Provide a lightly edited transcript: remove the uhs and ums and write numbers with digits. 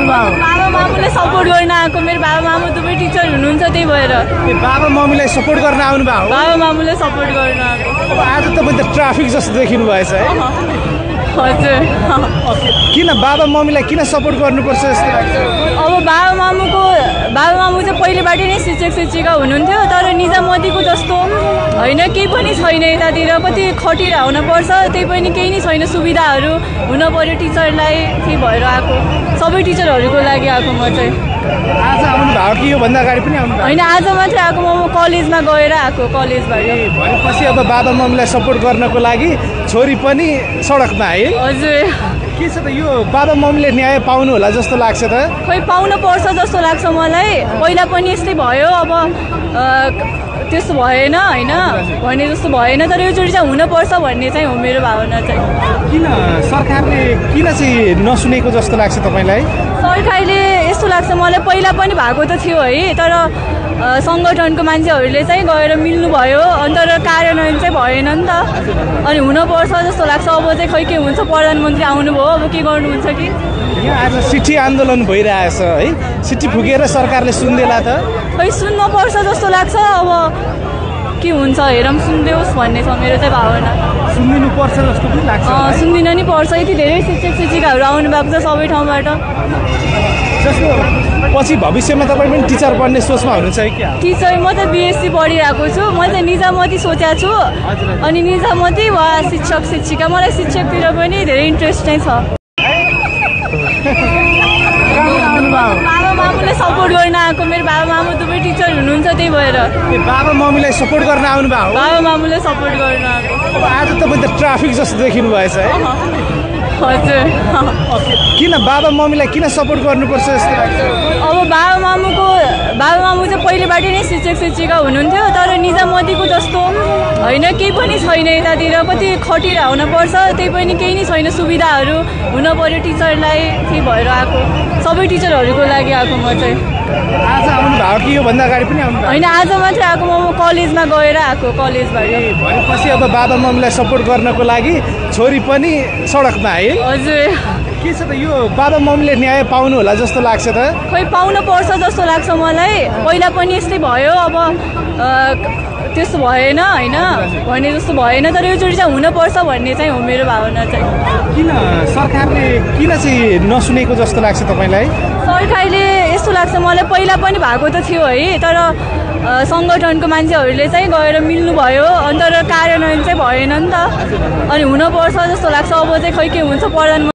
बाबा मामुले सपोर्ट गर्न आएको मेरो बाबा मामु दुवै टिचर हुनुहुन्छ त्यही भएर बाबा मम्मीलाई सपोर्ट गर्न आउनु भयो बाबा मामुले सपोर्ट गर्न आएको आज तपाईँ त ट्राफिक जस्तो देखिनु भएछ है हजुर किन बाबा मम्मीलाई किन सपोर्ट गर्नुपर्छ जस्तो लाग्छ अब बाबा मामु चाहिँ पहिलेबाटै नै शिक्षक शिक्षिका हुनुहुन्थ्यो तर निजामतीको जस्तो होइन केही पनि छैन यतातिर कति खटेर आउनुपर्छ त्यही पनि केही नै छैन सुविधाहरू हुन पर्यो टिचरलाई त्यही भएर आएको सबै टिचरहरूको लागि आएको म चाहिँ आज आउनु भयो कि योभन्दा अगाडि पनि आउनु भयो होइन आज मात्रै आएको म कलेजमा गएर आएको कलेजबाट भनेपछि अब बाबा मम्मीलाई सपोर्ट गर्नको लागि छोरी पनि सडकमा आए हजुर के छ त यो बाबा मम्मीले न्याय पाउनु होला जस्तो लाग्छ त खोइ पाउनु पर्छ जस्तो लाग्छ मलाई पहिला पनि यस्तै भयो अब त्यस्तो भएन होइन भने जस्तो भएन तर योचोटि चाहिँ हुनपर्छ भन्ने चाहिँ हो मेरो भावना चाहिँ किन सरकारले किन चाहिँ नसुनेको जस्तो लाग्छ तपाईँलाई सरकारले यस्तो लाग्छ मलाई पहिला पनि भएको त थियो है तर सङ्गठनको मान्छेहरूले चाहिँ गएर मिल्नुभयो अनि तर कार्यान्वयन चाहिँ भएन नि त अनि हुनपर्छ जस्तो लाग्छ अब चाहिँ खै के हुन्छ प्रधानमन्त्री आउनुभयो अब के गर्नुहुन्छ कि यहाँ आज सिटी आन्दोलन भइरहेछ है सिटी फुकेर सरकारले सुन्देला त खै सुन्नुपर्छ जस्तो लाग्छ अब के हुन्छ हेरौँ सुनिदेओस् भन्ने छ मेरो चाहिँ भावना सुनिदिनु पर्छ जस्तो पनि लाग्छ सुनिदिन नि पर्छ यति धेरै शिक्षक शिक्षिकाहरू आउनु भएको छ सबै ठाउँबाट जस्तो पछि भविष्यमा तपाईँ पनि टिचर बन्ने सोचमा हुनुहुन्छ है क्या टिचर म त बिएससी पढिरहेको छु म चाहिँ निजामती सोचेको छु अनि निजामती वा शिक्षक शिक्षिका मलाई शिक्षकतिर पनि धेरै इन्ट्रेस्ट चाहिँ छ बाबा मामुले सपोर्ट गर्न आएको मेरो बाबा मामु दुवै टिचर हुनुहुन्छ त्यही भएर बाबा मम्मीलाई सपोर्ट गर्न आउनु भयो बाबा मामुले सपोर्ट गर्न आएको आज तपाईँ त ट्राफिक जस्तो देखिनु भएछ है हजुर किन बाबा मम्मीलाई किन सपोर्ट गर्नुपर्छ जस्तो लाग्छ अब बाबा मामु चाहिँ पहिलेबाटै नै शिक्षक शिक्षिका हुनुहुन्थ्यो तर निजामतीको जस्तो होइन केही पनि छैन यतातिर कति खटेर आउनुपर्छ त्यही पनि केही नै छैन सुविधाहरू हुन पर्यो टिचरलाई त्यही भएर आएको सबै टिचरहरूको लागि आएको म चाहिँ आज आउनु भयो कि योभन्दा अगाडि पनि आउनु होइन आज मात्रै आएको म कलेजमा गएर आएको कलेजबाट भनेपछि अब बाबा मम्मीलाई सपोर्ट गर्नको लागि छोरी पनि सडकमा आए हजुर के छ त यो बाबा मम्मीले न्याय पाउनु होला जस्तो लाग्छ त खोइ पाउनु पर्छ जस्तो लाग्छ मलाई पहिला पनि यस्तै भयो अब त्यस्तो भएन होइन भने जस्तो भएन तर योचोटि चाहिँ हुनपर्छ भन्ने चाहिँ हो मेरो भावना चाहिँ किन सरकारले किन चाहिँ नसुनेको जस्तो लाग्छ तपाईँलाई सरकारले यस्तो लाग्छ मलाई पहिला पनि भएको त थियो है तर सङ्गठनको मान्छेहरूले चाहिँ गएर मिल्नुभयो अनि तर कार्यान्वयन चाहिँ भएन नि त अनि हुनपर्छ जस्तो लाग्छ अब चाहिँ खै के हुन्छ प्रधानमन्त्री